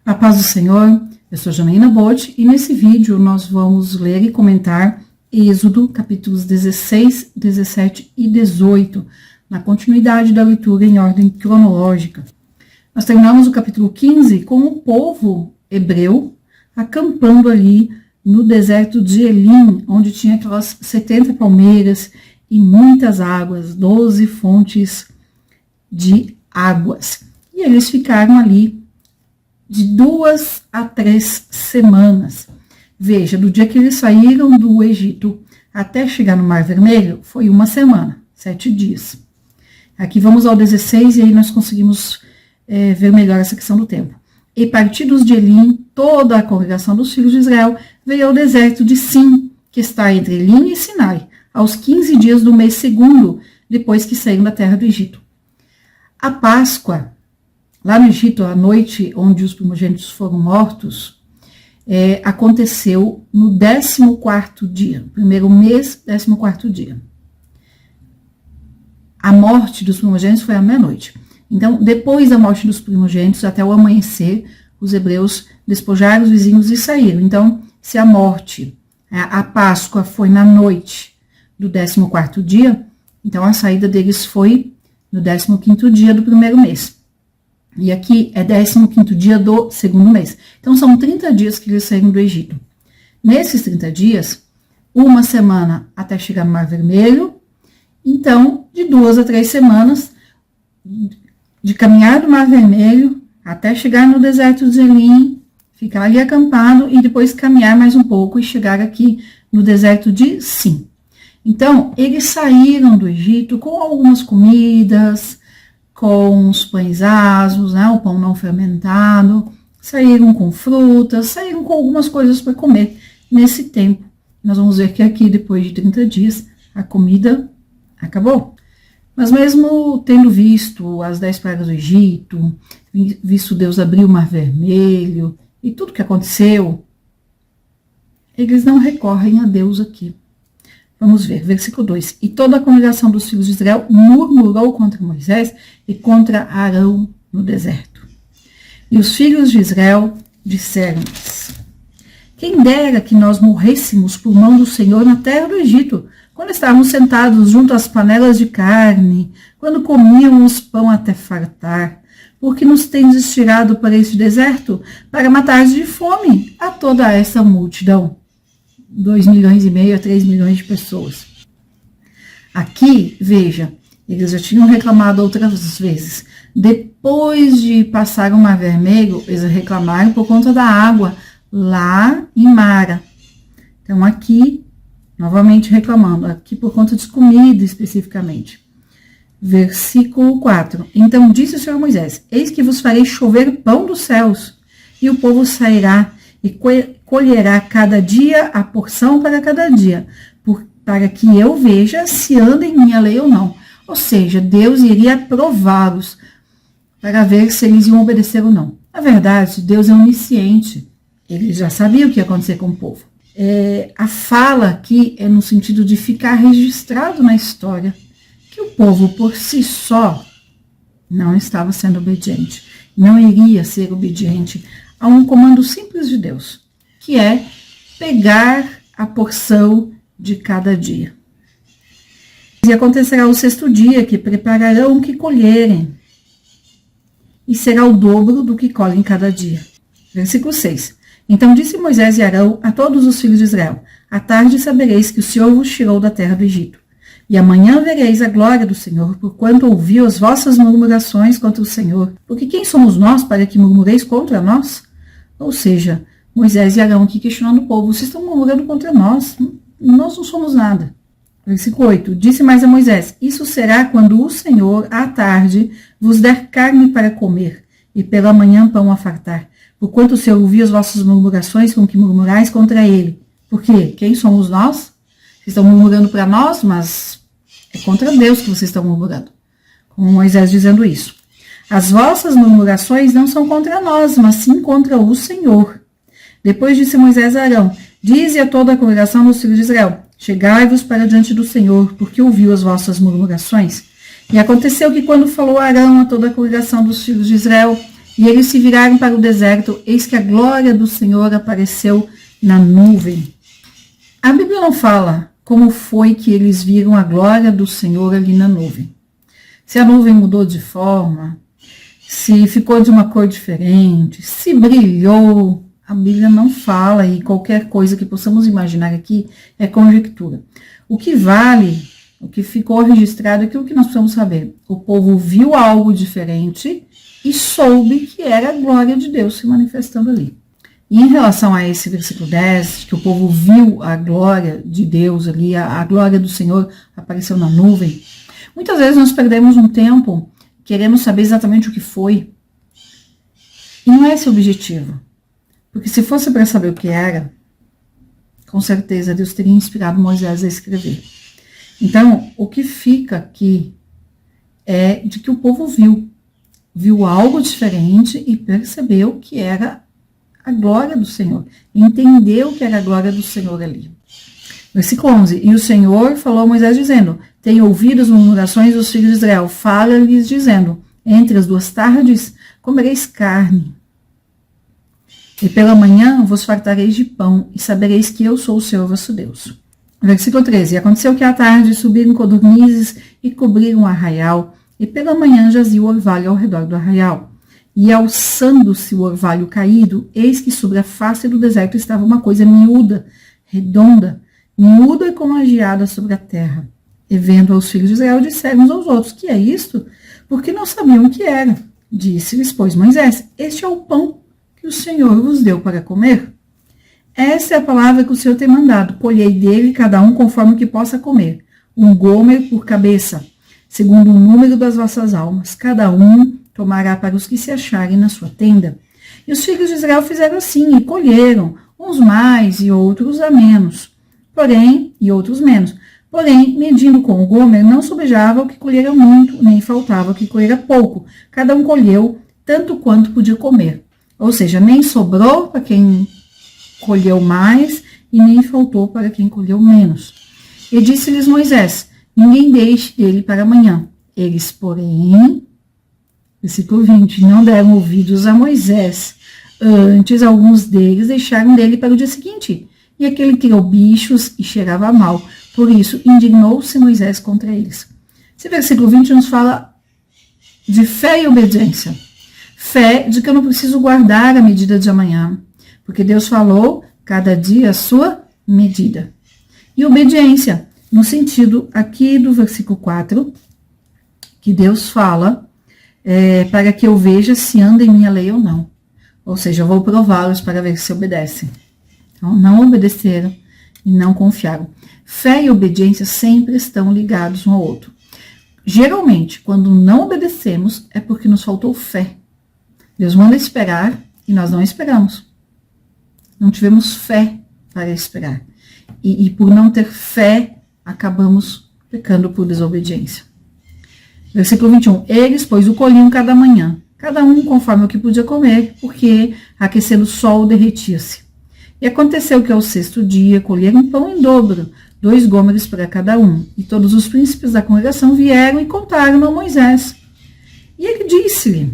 A paz do Senhor, eu sou Janaína Botti e nesse vídeo nós vamos ler e comentar Êxodo, capítulos 16, 17 e 18, na continuidade da leitura em ordem cronológica. Nós terminamos o capítulo 15 com o povo hebreu acampando ali no deserto de Elim, onde tinha aquelas 70 palmeiras e muitas águas, 12 fontes de águas. E eles ficaram ali de 2 a 3 semanas. Veja, do dia que eles saíram do Egito até chegar no Mar Vermelho, foi 1 semana, 7 dias. Aqui vamos ao 16 e aí nós conseguimos ver melhor essa questão do tempo. E partidos de Elim, toda a congregação dos filhos de Israel veio ao deserto de Sim, que está entre Elim e Sinai, aos 15 dias do mês segundo, depois que saíram da terra do Egito. A Páscoa, lá no Egito, a noite onde os primogênitos foram mortos, aconteceu no 14º dia, primeiro mês, 14º dia. A morte dos primogênitos foi à meia-noite. Então, depois da morte dos primogênitos, até o amanhecer, os hebreus despojaram os vizinhos e saíram. Então, se a morte, a Páscoa foi na noite do 14º dia, então a saída deles foi no 15º dia do primeiro mês. E aqui é 15º dia do segundo mês. Então, são 30 dias que eles saíram do Egito. Nesses 30 dias, 1 semana até chegar no Mar Vermelho. Então, de 2 a 3 semanas de caminhar do Mar Vermelho até chegar no deserto de Elim, ficar ali acampado e depois caminhar mais um pouco e chegar aqui no deserto de Sim. Então, eles saíram do Egito com algumas comidas, com os pães asmos, né, o pão não fermentado, saíram com frutas, saíram com algumas coisas para comer nesse tempo. Nós vamos ver que aqui, depois de 30 dias, a comida acabou. Mas mesmo tendo visto as 10 pragas do Egito, visto Deus abrir o Mar Vermelho e tudo que aconteceu, eles não recorrem a Deus aqui. Vamos ver, versículo 2. E toda a congregação dos filhos de Israel murmurou contra Moisés e contra Arão no deserto. E os filhos de Israel disseram-lhes: quem dera que nós morrêssemos por mão do Senhor na terra do Egito, quando estávamos sentados junto às panelas de carne, quando comíamos pão até fartar, porque nos tens tirado para este deserto, para matar de fome a toda essa multidão. 2,5 milhões a 3 milhões de pessoas. Aqui, veja, eles já tinham reclamado outras vezes. Depois de passar o Mar Vermelho, eles reclamaram por conta da água lá em Mara. Então, aqui, novamente reclamando, aqui por conta de comida especificamente. Versículo 4. Então disse o Senhor a Moisés: eis que vos farei chover pão dos céus, e o povo sairá e colherá cada dia a porção para cada dia, para que eu veja se anda em minha lei ou não. Ou seja, Deus iria prová-los para ver se eles iam obedecer ou não. Na verdade, Deus é onisciente. Ele já sabia o que ia acontecer com o povo. A fala aqui é no sentido de ficar registrado na história que o povo por si só não estava sendo obediente, não iria ser obediente a um comando simples de Deus, que é pegar a porção de cada dia. E acontecerá o 6º dia, que prepararão o que colherem, e será o dobro do que colhem cada dia. Versículo 6. Então disse Moisés e Arão a todos os filhos de Israel: à tarde sabereis que o Senhor vos tirou da terra do Egito, e amanhã vereis a glória do Senhor, porquanto ouviu as vossas murmurações contra o Senhor. Porque quem somos nós para que murmureis contra nós? Ou seja, Moisés e Arão aqui questionando o povo: vocês estão murmurando contra nós, nós não somos nada. Versículo 8. Disse mais a Moisés: isso será quando o Senhor, à tarde, vos der carne para comer, e pela manhã pão a fartar. Porquanto o Senhor ouviu as vossas murmurações com que murmurais contra ele. Por quê? Quem somos nós? Vocês estão murmurando para nós, mas é contra Deus que vocês estão murmurando. Como Moisés dizendo isso. As vossas murmurações não são contra nós, mas sim contra o Senhor. Depois disse Moisés a Arão: dize a toda a congregação dos filhos de Israel: chegai-vos para diante do Senhor, porque ouviu as vossas murmurações. E aconteceu que quando falou Arão a toda a congregação dos filhos de Israel, E eles se viraram para o deserto, eis que a glória do Senhor apareceu na nuvem. A Bíblia não fala como foi que eles viram a glória do Senhor ali na nuvem. Se a nuvem mudou de forma, se ficou de uma cor diferente, se brilhou, a Bíblia não fala, e qualquer coisa que possamos imaginar aqui é conjectura. O que vale, o que ficou registrado é aquilo que nós precisamos saber. O povo viu algo diferente e soube que era a glória de Deus se manifestando ali. E em relação a esse versículo 10, que o povo viu a glória de Deus ali, a glória do Senhor apareceu na nuvem, muitas vezes nós perdemos um tempo, queremos saber exatamente o que foi. E não é esse o objetivo. Porque se fosse para saber o que era, com certeza Deus teria inspirado Moisés a escrever. Então, o que fica aqui é de que o povo viu algo diferente e percebeu que era a glória do Senhor. Entendeu que era a glória do Senhor ali. Versículo 11. E o Senhor falou a Moisés dizendo: tenho ouvido as murmurações dos filhos de Israel. Fala-lhes dizendo: entre as 2 tardes comereis carne. E pela manhã vos fartareis de pão, e sabereis que eu sou o Senhor vosso Deus. Versículo 13. E aconteceu que à tarde subiram codornizes e cobriram o arraial, e pela manhã jazia o orvalho ao redor do arraial. E alçando-se o orvalho caído, eis que sobre a face do deserto estava uma coisa miúda, redonda, miúda como a geada sobre a terra. E vendo aos filhos de Israel, disseram uns aos outros: que é isto? Porque não sabiam o que era. Disse-lhes, pois, Moisés: este é o pão que o Senhor vos deu para comer. Essa é a palavra que o Senhor tem mandado. Colhei dele cada um conforme o que possa comer. 1 gomer por cabeça, segundo o número das vossas almas. Cada um tomará para os que se acharem na sua tenda. E os filhos de Israel fizeram assim, e colheram, uns mais e outros a menos. E outros menos. Porém, medindo com o gomer, não sobejava o que colhera muito, nem faltava o que colhera pouco. Cada um colheu tanto quanto podia comer. Ou seja, nem sobrou para quem colheu mais e nem faltou para quem colheu menos. E disse-lhes Moisés: ninguém deixe dele para amanhã. Eles, porém, versículo 20, não deram ouvidos a Moisés. Antes, alguns deles deixaram dele para o dia seguinte. E aquele criou bichos e cheirava mal. Por isso, indignou-se Moisés contra eles. Esse versículo 20 nos fala de fé e obediência. Fé de que eu não preciso guardar a medida de amanhã, porque Deus falou, cada dia a sua medida. E obediência, no sentido aqui do versículo 4, que Deus fala para que eu veja se anda em minha lei ou não. Ou seja, eu vou prová-los para ver se obedecem. Então, não obedeceram e não confiaram. Fé e obediência sempre estão ligados um ao outro. Geralmente, quando não obedecemos, é porque nos faltou fé. Deus manda esperar e nós não esperamos. Não tivemos fé para esperar. E por não ter fé, acabamos pecando por desobediência. Versículo 21. Eles, pois, o colhiam cada manhã, cada um conforme o que podia comer, porque aquecendo o sol derretia-se. E aconteceu que ao 6º dia colheram pão em dobro, 2 gômeres para cada um. E todos os príncipes da congregação vieram e contaram a Moisés. E ele disse-lhe: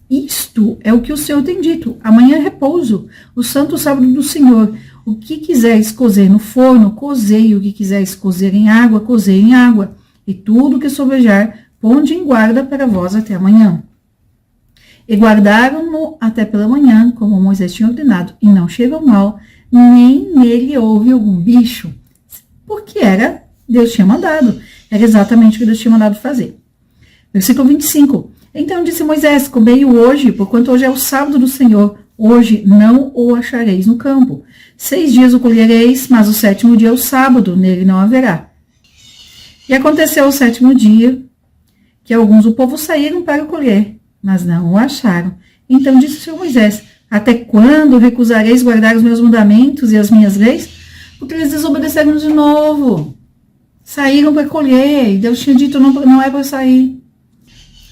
isto é o que o Senhor tem dito. Amanhã é repouso, o santo sábado do Senhor. O que quiseres cozer no forno, cozei. O que quiseres cozer em água, cozei em água. E tudo que sobejar, ponde em guarda para vós até amanhã. E guardaram-no até pela manhã, como Moisés tinha ordenado. E não cheirou mal, nem nele houve algum bicho. Porque Deus tinha mandado. Era exatamente o que Deus tinha mandado fazer. Versículo 25. Então disse Moisés: comei-o hoje, porquanto hoje é o sábado do Senhor. Hoje não o achareis no campo. 6 dias o colhereis, mas o 7º dia é o sábado, nele não haverá. E aconteceu o 7º dia, que alguns do povo saíram para colher, mas não o acharam. Então disse o Senhor Moisés: até quando recusareis guardar os meus mandamentos e as minhas leis? Porque eles desobedeceram de novo. Saíram para colher, e Deus tinha dito, não é para sair.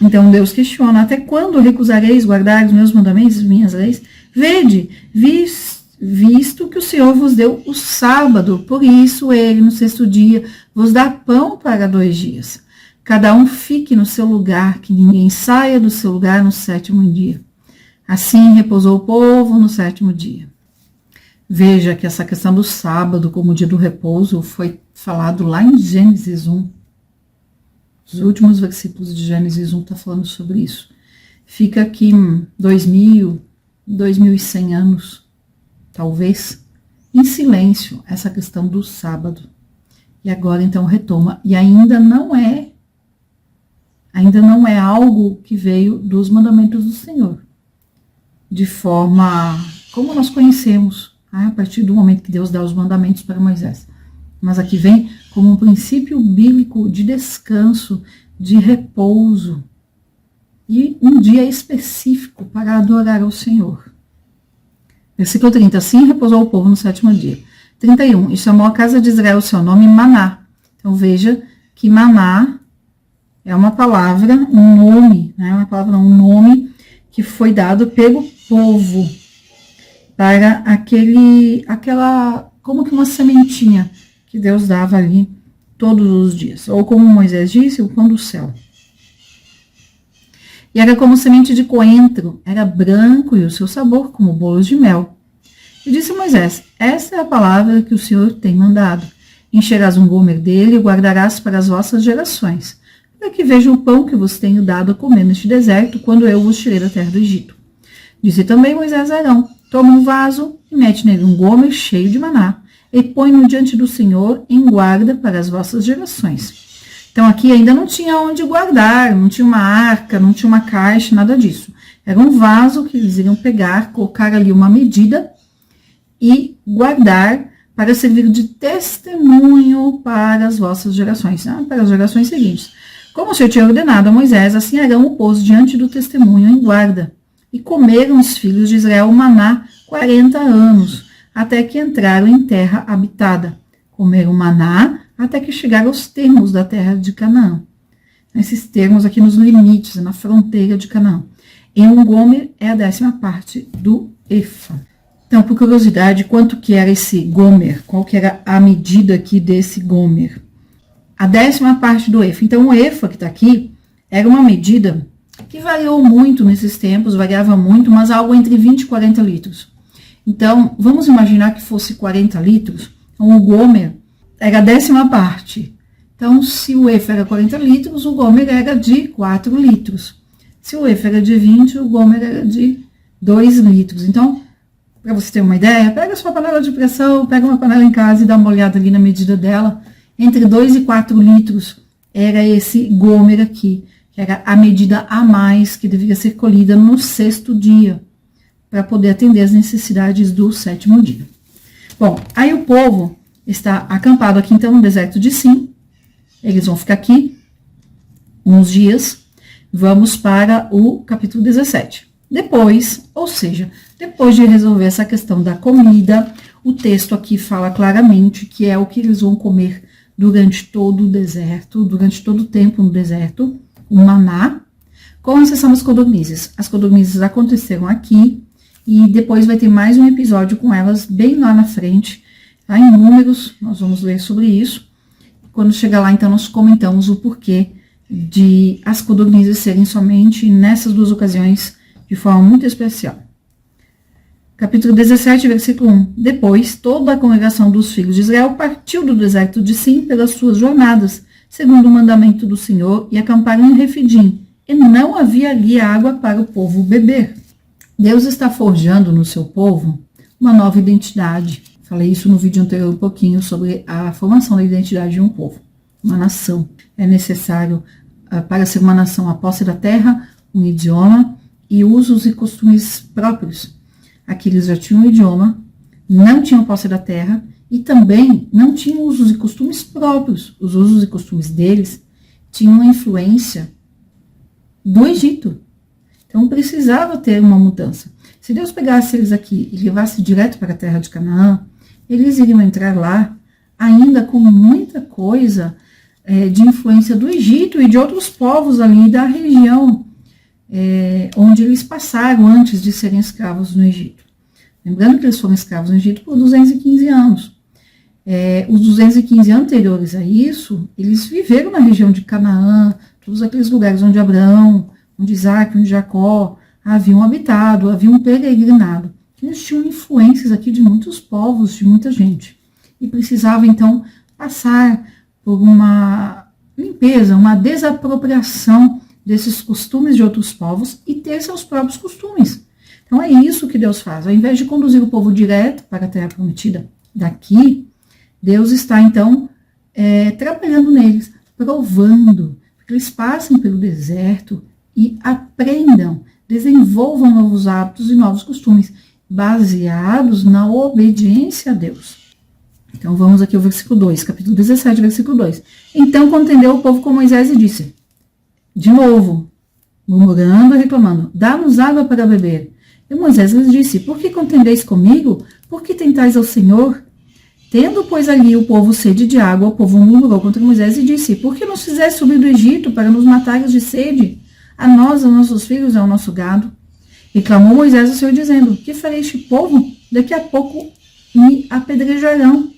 Então Deus questiona: até quando recusareis guardar os meus mandamentos e as minhas leis? Vede, visto que o Senhor vos deu o sábado, por isso ele, no 6º dia, vos dá pão para 2 dias. Cada um fique no seu lugar, que ninguém saia do seu lugar no 7º dia. Assim repousou o povo no 7º dia. Veja que essa questão do sábado como dia do repouso foi falado lá em Gênesis 1. Os últimos versículos de Gênesis 1 está falando sobre isso. Fica aqui 2.100 anos, talvez, em silêncio, essa questão do sábado. E agora então retoma. E ainda não é algo que veio dos mandamentos do Senhor, de forma como nós conhecemos, a partir do momento que Deus dá os mandamentos para Moisés. Mas aqui vem como um princípio bíblico de descanso, de repouso, e um dia específico para adorar ao Senhor. Versículo 30, assim repousou o povo no 7º dia. 31, e chamou a casa de Israel o seu nome Maná. Então veja que Maná é uma palavra, um nome, né? Uma palavra, um nome que foi dado pelo povo para aquela, como que uma sementinha que Deus dava ali todos os dias. Ou como Moisés disse, o pão do céu. E era como semente de coentro, era branco e o seu sabor como bolos de mel. E disse Moisés, essa é a palavra que o Senhor tem mandado. Encherás um gomer dele e o guardarás para as vossas gerações, para que vejam o pão que vos tenho dado a comer neste deserto, quando eu vos tirei da terra do Egito. Disse também Moisés a Arão, toma um vaso e mete nele um gomer cheio de maná, e põe-no diante do Senhor em guarda para as vossas gerações. Então aqui ainda não tinha onde guardar, não tinha uma arca, não tinha uma caixa, nada disso. Era um vaso que eles iriam pegar, colocar ali uma medida e guardar para servir de testemunho para as vossas gerações, né? Para as gerações seguintes. Como o Senhor tinha ordenado a Moisés, assim Arão o pôs diante do testemunho em guarda. E comeram os filhos de Israel o maná 40 anos, até que entraram em terra habitada. Comeram maná até que chegaram aos termos da terra de Canaã. Esses termos aqui nos limites, na fronteira de Canaã. E um gomer é a 10ª parte do efa. Então, por curiosidade, quanto que era esse gomer? Qual que era a medida aqui desse gomer? A 10ª parte do efa. Então, o efa que está aqui era uma medida que variou muito nesses tempos, variava muito, mas algo entre 20 e 40 litros. Então, vamos imaginar que fosse 40 litros. Então, o gomer era a 10ª parte. Então, se o efa era 40 litros, o gomer era de 4 litros. Se o efa era de 20, o gomer era de 2 litros. Então, para você ter uma ideia, pega a sua panela de pressão, pega uma panela em casa e dá uma olhada ali na medida dela. Entre 2 e 4 litros era esse gomer aqui, que era a medida a mais que deveria ser colhida no 6º dia, para poder atender as necessidades do 7º dia. Bom, aí o povo está acampado aqui então no deserto de Sim. Eles vão ficar aqui uns dias. Vamos para o capítulo 17. Depois, ou seja, depois de resolver essa questão da comida, o texto aqui fala claramente que é o que eles vão comer durante todo o deserto, durante todo o tempo no deserto, o maná, com exceção das codornizes. As codornizes aconteceram aqui e depois vai ter mais um episódio com elas bem lá na frente, lá em Números, nós vamos ler sobre isso. Quando chegar lá, então, nós comentamos o porquê de as codornizes serem somente nessas duas ocasiões de forma muito especial. Capítulo 17, versículo 1. Depois, toda a congregação dos filhos de Israel partiu do deserto de Sim pelas suas jornadas, segundo o mandamento do Senhor, e acamparam em Refidim, e não havia ali água para o povo beber. Deus está forjando no seu povo uma nova identidade. Falei isso no vídeo anterior um pouquinho sobre a formação da identidade de um povo, uma nação. É necessário, para ser uma nação, a posse da terra, um idioma e usos e costumes próprios. Aqui eles já tinham um idioma, não tinham posse da terra e também não tinham usos e costumes próprios. Os usos e costumes deles tinham uma influência do Egito. Então precisava ter uma mudança. Se Deus pegasse eles aqui e levasse direto para a terra de Canaã, eles iriam entrar lá ainda com muita coisa de influência do Egito e de outros povos ali da região onde eles passaram antes de serem escravos no Egito. Lembrando que eles foram escravos no Egito por 215 anos. Os 215 anteriores a isso, eles viveram na região de Canaã, todos aqueles lugares onde Abraão, onde Isaac, onde Jacó haviam habitado, haviam peregrinado. Eles tinham influências aqui de muitos povos, de muita gente. E precisava, então, passar por uma limpeza, uma desapropriação desses costumes de outros povos e ter seus próprios costumes. Então, é isso que Deus faz. Ao invés de conduzir o povo direto para a terra prometida daqui, Deus está, então, trabalhando neles, provando, que eles passem pelo deserto e aprendam, desenvolvam novos hábitos e novos costumes, baseados na obediência a Deus. Então vamos aqui ao versículo 2, capítulo 17, versículo 2. Então contendeu o povo com Moisés e disse, de novo, murmurando e reclamando, dá-nos água para beber. E Moisés lhes disse, por que contendeis comigo? Por que tentais ao Senhor? Tendo, pois, ali o povo sede de água, o povo murmurou contra Moisés e disse, por que nos fizeste subir do Egito para nos matares de sede? A nós, aos nossos filhos e ao nosso gado. E clamou Moisés ao Senhor, dizendo, que farei este povo? Daqui a pouco me apedrejarão.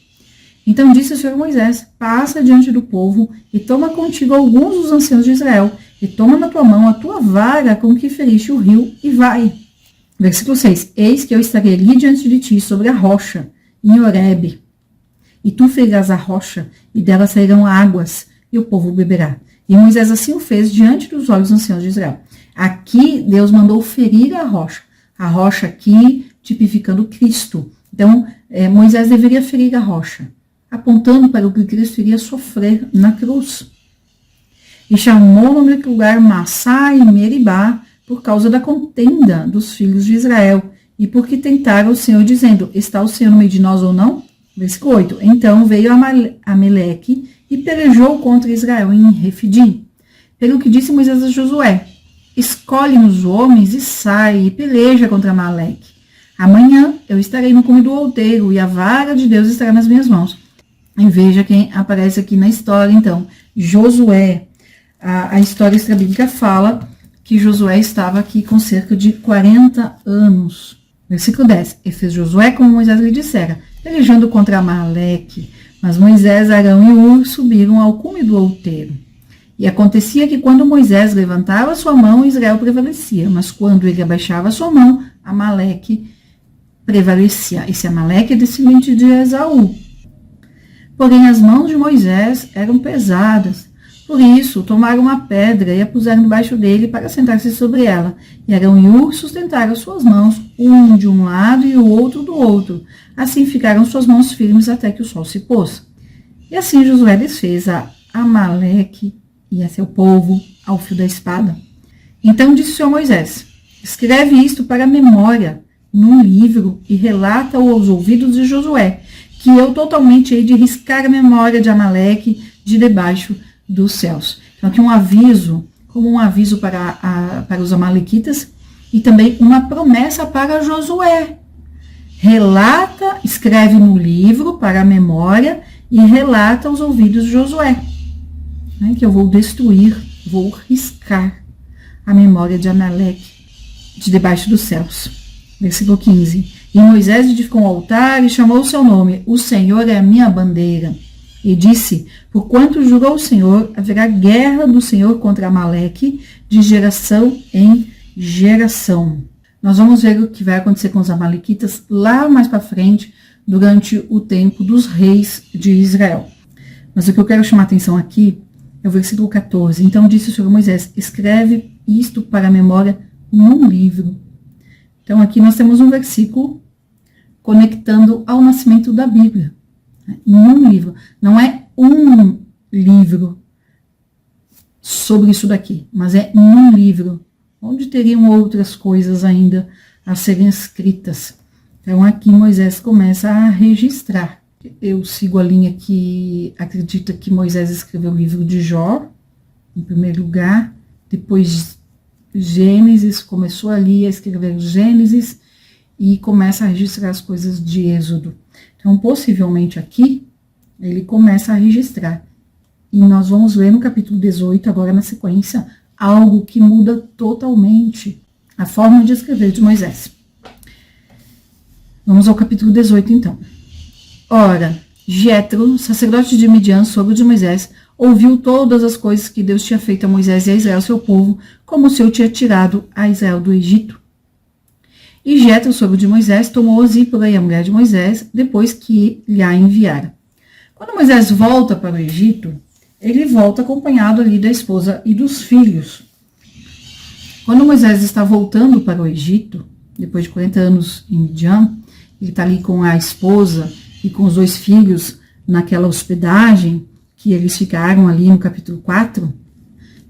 Então disse o Senhor a Moisés, passa diante do povo e toma contigo alguns dos anciãos de Israel, e toma na tua mão a tua vara com que feriste o rio, e vai. Versículo 6, eis que eu estarei ali diante de ti sobre a rocha, em Horebe. E tu ferirás a rocha, e dela sairão águas, e o povo beberá. E Moisés assim o fez diante dos olhos dos anciãos de Israel. Aqui Deus mandou ferir a rocha aqui tipificando Cristo. Então Moisés deveria ferir a rocha, apontando para o que Cristo iria sofrer na cruz. E chamou o nome daquele lugar Massá e Meribá, por causa da contenda dos filhos de Israel, e porque tentaram o Senhor, dizendo, está o Senhor no meio de nós ou não? Versículo 8, então veio Amaleque e pelejou contra Israel em Refidim. Pelo que disse Moisés a Josué, escolhe-nos homens e sai e peleja contra Amaleque. Amanhã eu estarei no cume do outeiro e a vara de Deus estará nas minhas mãos. E veja quem aparece aqui na história, então, Josué. A história extra-bíblica fala que Josué estava aqui com cerca de 40 anos. Versículo 10, e fez Josué como Moisés lhe dissera, pelejando contra Amaleque. Mas Moisés, Arão e Hur subiram ao cume do outeiro. E acontecia que quando Moisés levantava sua mão, Israel prevalecia, mas quando ele abaixava sua mão, Amaleque prevalecia. Esse Amaleque é descendente de Esaú. Porém, as mãos de Moisés eram pesadas. Por isso, tomaram uma pedra e a puseram debaixo dele para sentar-se sobre ela. E Arão e Hur sustentaram suas mãos, um de um lado e o outro do outro. Assim ficaram suas mãos firmes até que o sol se pôs. E assim Josué desfez a Amaleque e a seu povo ao fio da espada. Então disse o Senhor a Moisés, escreve isto para a memória num livro e relata-o aos ouvidos de Josué, que eu totalmente hei de riscar a memória de Amaleque de debaixo dos céus. Então aqui um aviso, como um aviso para os amalequitas e também uma promessa para Josué. Relata, escreve no livro para a memória e relata aos ouvidos de Josué, né, que eu vou destruir, vou riscar a memória de Amaleque de debaixo dos céus. Versículo 15. E Moisés edificou um altar e chamou o seu nome, o Senhor é a minha bandeira. E disse, porquanto jurou o Senhor, haverá guerra do Senhor contra Amaleque de geração em geração. Nós vamos ver o que vai acontecer com os amalequitas lá mais para frente, durante o tempo dos reis de Israel. Mas o que eu quero chamar a atenção aqui é o versículo 14. Então disse o Senhor a Moisés, escreve isto para a memória num livro. Então aqui nós temos um versículo conectando ao nascimento da Bíblia. Em um livro. Não é um livro sobre isso daqui, mas é num livro, onde teriam outras coisas ainda a serem escritas. Então aqui Moisés começa a registrar. Eu sigo a linha que acredita que Moisés escreveu o livro de Jó, em primeiro lugar, depois Gênesis, começou ali a escrever Gênesis e começa a registrar as coisas de Êxodo. Então, possivelmente aqui, ele começa a registrar. E nós vamos ver no capítulo 18, agora na sequência, algo que muda totalmente a forma de escrever de Moisés. Vamos ao capítulo 18, então. Ora, Jétro, sacerdote de Midian, sogro de Moisés, ouviu todas as coisas que Deus tinha feito a Moisés e a Israel, seu povo, como o Senhor tinha tirado a Israel do Egito. E Jétro, sogro de Moisés, tomou Zípora e a mulher de Moisés, depois que lhe a enviara. Quando Moisés volta para o Egito, ele volta acompanhado ali da esposa e dos filhos. Quando Moisés está voltando para o Egito, depois de 40 anos em Midian, ele está ali com a esposa e com os 2 filhos naquela hospedagem que eles ficaram ali no capítulo 4.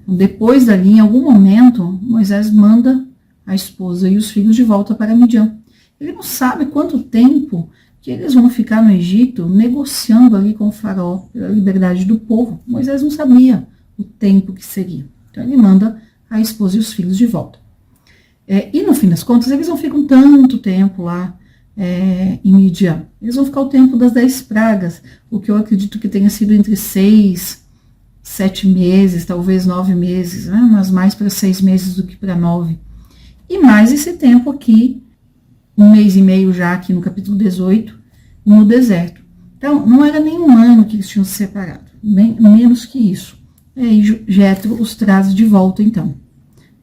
Depois dali, em algum momento, Moisés manda a esposa e os filhos de volta para Midian. Ele não sabe quanto tempo que eles vão ficar no Egito negociando ali com o faraó pela liberdade do povo. Moisés não sabia o tempo que seria. Então ele manda a esposa e os filhos de volta. E no fim das contas, eles não ficam tanto tempo lá em Midian. Eles vão ficar o tempo das 10 pragas, o que eu acredito que tenha sido entre 6, 7 meses, talvez 9 meses, né? Mas mais para 6 meses do que para 9. E mais esse tempo aqui, 1 mês e meio já aqui no capítulo 18, no deserto. Então, não era nem 1 ano que eles tinham se separado, bem menos que isso. E aí Jétro os traz de volta, então.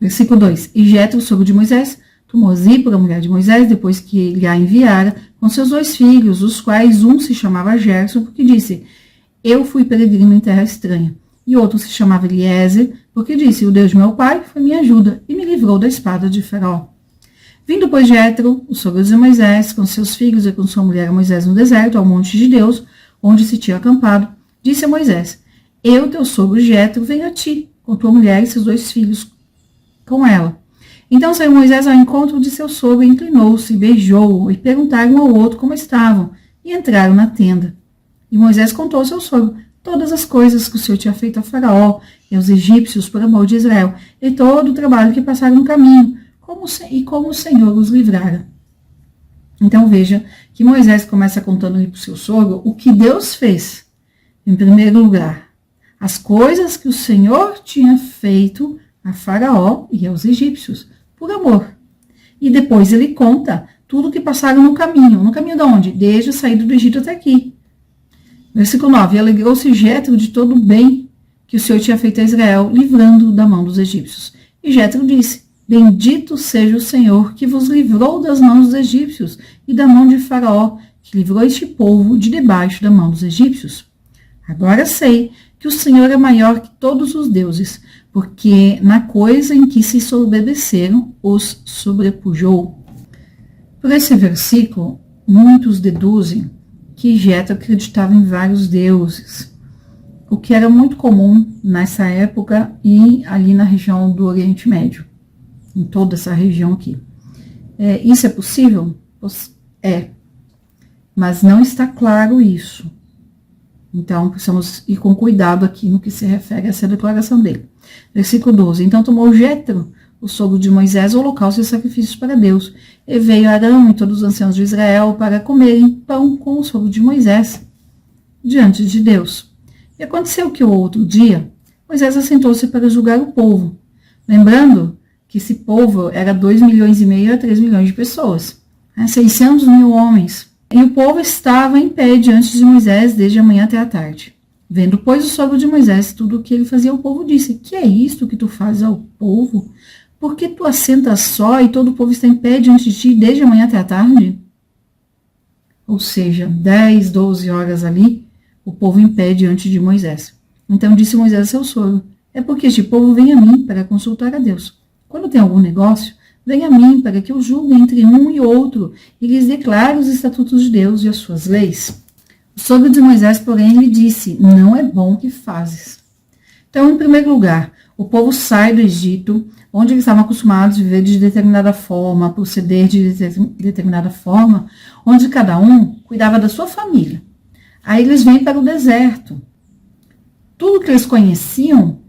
Versículo 2. E Jétro, sogro de Moisés, tomou Zípora, a mulher de Moisés, depois que ele a enviara, com seus 2 filhos, os quais um se chamava Gerson, porque disse, eu fui peregrino em terra estranha. E outro se chamava Eliezer, porque disse, o Deus de meu pai foi minha ajuda, e me livrou da espada de Faraó. Vindo, pois, Jétro, o sogro de Moisés, com seus filhos e com sua mulher a Moisés no deserto, ao monte de Deus, onde se tinha acampado, disse a Moisés, eu, teu sogro Jétro, venho a ti, com tua mulher e seus 2 filhos com ela. Então saiu Moisés ao encontro de seu sogro, inclinou-se, beijou-o, e perguntaram um ao outro como estavam, e entraram na tenda. E Moisés contou ao seu sogro todas as coisas que o Senhor tinha feito a Faraó e aos egípcios por amor de Israel, e todo o trabalho que passaram no caminho, como o Senhor os livrara. Então veja que Moisés começa contando ali para o seu sogro o que Deus fez, em primeiro lugar, as coisas que o Senhor tinha feito a Faraó e aos egípcios, por amor. E depois ele conta tudo o que passaram no caminho. No caminho de onde? Desde a saída do Egito até aqui. Versículo 9. E alegrou-se Jétro de todo o bem que o Senhor tinha feito a Israel, livrando da mão dos egípcios. E Jétro disse, bendito seja o Senhor, que vos livrou das mãos dos egípcios e da mão de Faraó, que livrou este povo de debaixo da mão dos egípcios. Agora sei que o Senhor é maior que todos os deuses, porque na coisa em que se sobrebeceram, os sobrepujou. Por esse versículo, muitos deduzem que Jétro acreditava em vários deuses, o que era muito comum nessa época e ali na região do Oriente Médio, em toda essa região aqui. Isso é possível? É, mas não está claro isso. Então, precisamos ir com cuidado aqui no que se refere a essa declaração dele. Versículo 12. Então tomou Jétro, o sogro de Moisés, holocaustos e sacrifícios para Deus. E veio Arão e todos os anciãos de Israel para comerem pão com o sogro de Moisés, diante de Deus. E aconteceu que o outro dia, Moisés assentou-se para julgar o povo. Lembrando que esse povo era 2,5 milhões a 3 milhões de pessoas. 600 mil homens. E o povo estava em pé diante de Moisés desde a manhã até a tarde. Vendo, pois, o sogro de Moisés tudo o que ele fazia, o povo disse, que é isto que tu fazes ao povo? Por que tu assentas só e todo o povo está em pé diante de ti desde a manhã até a tarde? Ou seja, 10, 12 horas ali, o povo em pé diante de Moisés. Então disse Moisés a seu sogro, é porque este povo vem a mim para consultar a Deus. Quando tem algum negócio, vem a mim para que eu julgue entre um e outro e lhes declare os estatutos de Deus e as suas leis. O sogro de Moisés, porém, lhe disse, não é bom o que fazes. Então, em primeiro lugar, o povo sai do Egito, onde eles estavam acostumados a viver de determinada forma, proceder de determinada forma, onde cada um cuidava da sua família. Aí eles vêm para o deserto. Tudo que eles conheciam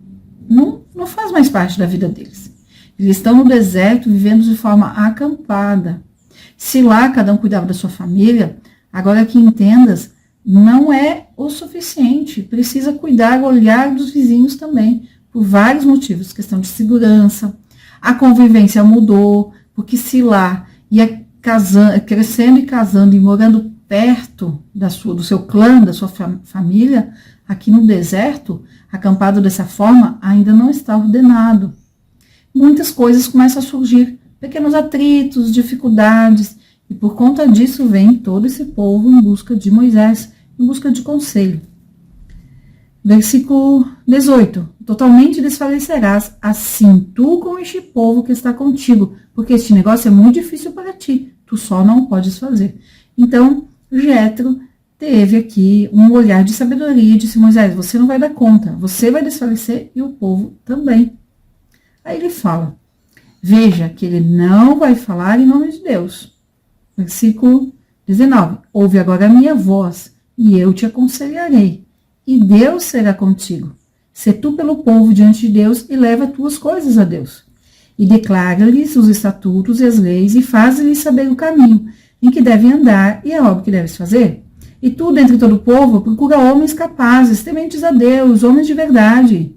não faz mais parte da vida deles. Eles estão no deserto, vivendo de forma acampada. Se lá cada um cuidava da sua família, agora que entendas, não é o suficiente. Precisa cuidar, olhar dos vizinhos também, por vários motivos. Questão de segurança, a convivência mudou, porque se lá ia crescendo e casando e morando perto do seu clã, da sua família, aqui no deserto, acampado dessa forma, ainda não está ordenado. Muitas coisas começam a surgir, pequenos atritos, dificuldades, e por conta disso vem todo esse povo em busca de Moisés, em busca de conselho. Versículo 18. Totalmente desfalecerás, assim tu com este povo que está contigo, porque este negócio é muito difícil para ti, tu só não podes fazer. Então, Jétro teve aqui um olhar de sabedoria e disse: Moisés, você não vai dar conta, você vai desfalecer e o povo também. Aí ele fala, veja que ele não vai falar em nome de Deus. Versículo 19. Ouve agora a minha voz e eu te aconselharei, e Deus será contigo. Sê tu pelo povo diante de Deus e leva tuas coisas a Deus. E declara-lhes os estatutos e as leis e faz-lhes saber o caminho em que devem andar e a obra que deves fazer. E tu, dentre todo o povo, procura homens capazes, tementes a Deus, homens de verdade,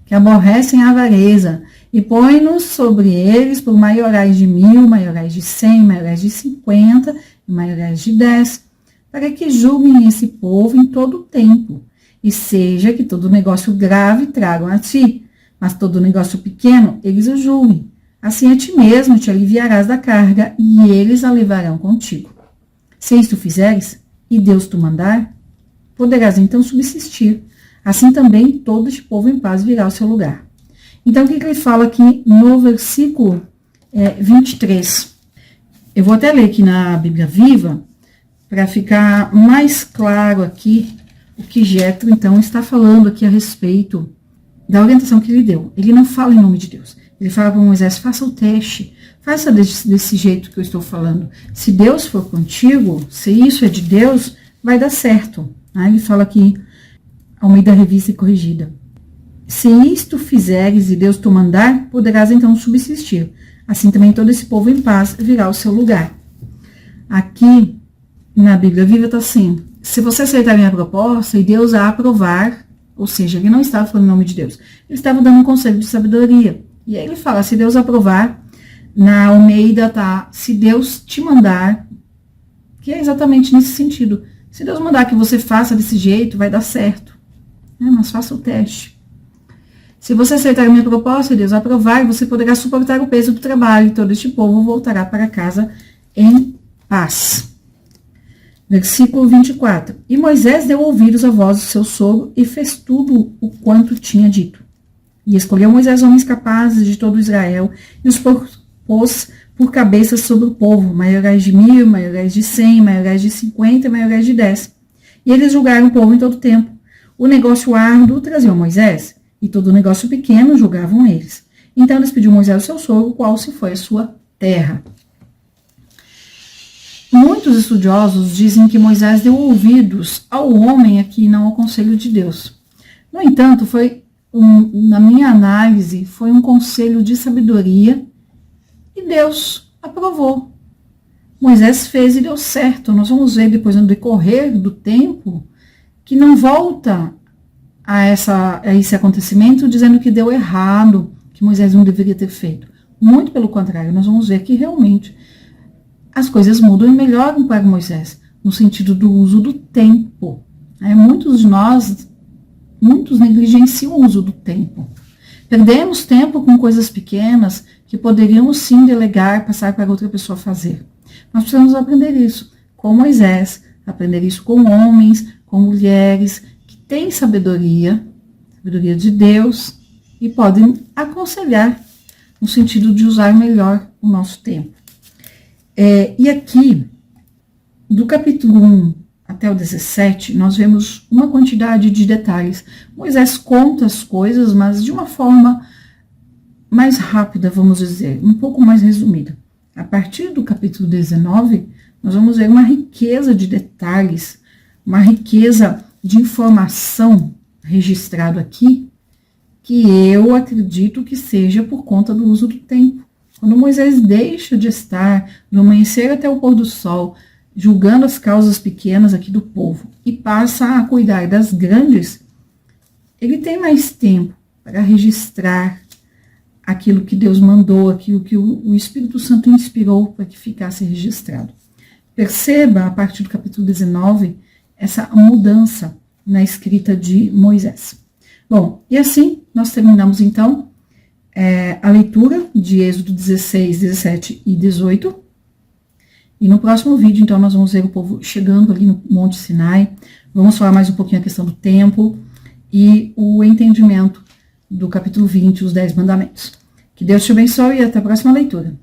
que aborrecem a avareza, e põe-nos sobre eles por maiorais de 1000, maiorais de 100, maiorais de 50 e maiorais de 10, para que julguem esse povo em todo o tempo, e seja que todo negócio grave tragam a ti, mas todo negócio pequeno eles o julguem. Assim a ti mesmo te aliviarás da carga, e eles a levarão contigo. Se isto fizeres, e Deus te mandar, poderás então subsistir. Assim também todo este povo em paz virá ao seu lugar. Então, o que ele fala aqui no versículo 23? Eu vou até ler aqui na Bíblia Viva, para ficar mais claro aqui o que Jétro, então, está falando aqui a respeito da orientação que ele deu. Ele não fala em nome de Deus. Ele fala para Moisés, faça o teste, faça desse jeito que eu estou falando. Se Deus for contigo, se isso é de Deus, vai dar certo. Ele fala aqui, Almeida Revista e Corrigida. Se isto fizeres e Deus te mandar, poderás então subsistir. Assim também todo esse povo em paz virá ao seu lugar. Aqui, na Bíblia Viva, está assim, se você aceitar a minha proposta e Deus a aprovar, ou seja, ele não estava falando em nome de Deus, ele estava dando um conselho de sabedoria. E aí ele fala, se Deus aprovar, na Almeida tá, se Deus te mandar, que é exatamente nesse sentido. Se Deus mandar que você faça desse jeito, vai dar certo. Mas faça o teste. Se você aceitar a minha proposta e Deus aprovar, você poderá suportar o peso do trabalho, e todo este povo voltará para casa em paz. Versículo 24. E Moisés deu ouvidos à voz do seu sogro e fez tudo o quanto tinha dito. E escolheu Moisés homens capazes de todo Israel e os pôs por cabeças sobre o povo, maiorais de 1000, maiorais de 100, maiorais de 50, maiorais de 10. E eles julgaram o povo em todo o tempo. O negócio árduo traziam Moisés, e todo o negócio pequeno julgavam eles. Então eles pediu Moisés ao seu sogro, qual se foi a sua terra. Muitos estudiosos dizem que Moisés deu ouvidos ao homem aqui, não ao conselho de Deus. No entanto, na minha análise, foi um conselho de sabedoria e Deus aprovou. Moisés fez e deu certo. Nós vamos ver depois, no decorrer do tempo, que não volta a esse acontecimento dizendo que deu errado, que Moisés não deveria ter feito. Muito pelo contrário, nós vamos ver que realmente as coisas mudam e melhoram para Moisés, no sentido do uso do tempo. Muitos de nós, negligenciam o uso do tempo. Perdemos tempo com coisas pequenas que poderíamos sim delegar, passar para outra pessoa fazer. Nós precisamos aprender isso com Moisés, aprender isso com homens, com mulheres que têm sabedoria de Deus e podem aconselhar no sentido de usar melhor o nosso tempo. E aqui, do capítulo 1 até o 17, nós vemos uma quantidade de detalhes. Moisés conta as coisas, mas de uma forma mais rápida, vamos dizer, um pouco mais resumida. A partir do capítulo 19, nós vamos ver uma riqueza de detalhes, uma riqueza de informação registrado aqui, que eu acredito que seja por conta do uso do tempo. Quando Moisés deixa de estar do amanhecer até o pôr do sol, julgando as causas pequenas aqui do povo, e passa a cuidar das grandes, ele tem mais tempo para registrar aquilo que Deus mandou, aquilo que o Espírito Santo inspirou para que ficasse registrado. perceba, a partir do capítulo 19, essa mudança na escrita de Moisés. Bom, e assim nós terminamos, então, a leitura de Êxodo 16, 17 e 18. E no próximo vídeo, então, nós vamos ver o povo chegando ali no Monte Sinai. Vamos falar mais um pouquinho a questão do tempo e o entendimento do capítulo 20, os 10 mandamentos. Que Deus te abençoe e até a próxima leitura.